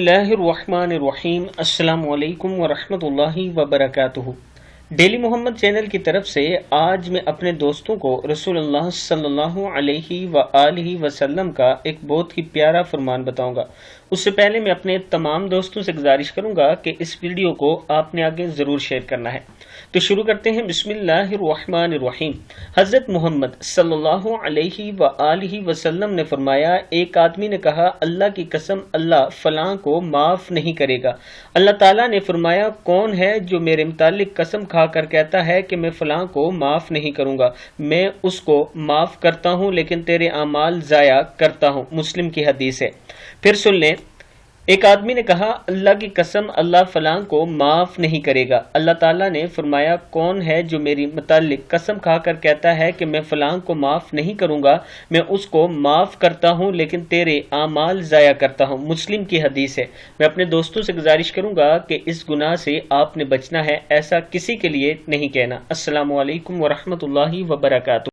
اللہ الرحمن الرحیم۔ السلام علیکم ورحمۃ اللہ وبرکاتہ۔ ڈیلی محمد چینل کی طرف سے آج میں اپنے دوستوں کو رسول اللہ صلی اللہ علیہ وآلہ وسلم کا ایک بہت ہی پیارا فرمان بتاؤں گا۔ اس سے پہلے میں اپنے تمام دوستوں سے گزارش کروں گا کہ اس ویڈیو کو آپ نے آگے ضرور شیئر کرنا ہے۔ تو شروع کرتے ہیں۔ بسم اللہ الرحمن الرحیم۔ حضرت محمد صلی اللہ علیہ وآلہ وسلم نے فرمایا، ایک آدمی نے کہا، اللہ کی قسم اللہ فلاں کو معاف نہیں کرے گا۔ اللہ تعالیٰ نے فرمایا، کون ہے جو میرے متعلق قسم کھا کر کہتا ہے کہ میں فلاں کو معاف نہیں کروں گا، میں اس کو معاف کرتا ہوں لیکن تیرے اعمال ضائع کرتا ہوں۔ مسلم کی حدیث ہے۔ پھر سن لیں۔ ایک آدمی نے کہا، اللہ کی قسم اللہ فلاں کو معاف نہیں کرے گا۔ اللہ تعالیٰ نے فرمایا، کون ہے جو میری متعلق قسم کھا کر کہتا ہے کہ میں فلاں کو معاف نہیں کروں گا، میں اس کو معاف کرتا ہوں لیکن تیرے اعمال ضائع کرتا ہوں۔ مسلم کی حدیث ہے۔ میں اپنے دوستوں سے گزارش کروں گا کہ اس گناہ سے آپ نے بچنا ہے، ایسا کسی کے لیے نہیں کہنا۔ السلام علیکم ورحمۃ اللہ وبرکاتہ۔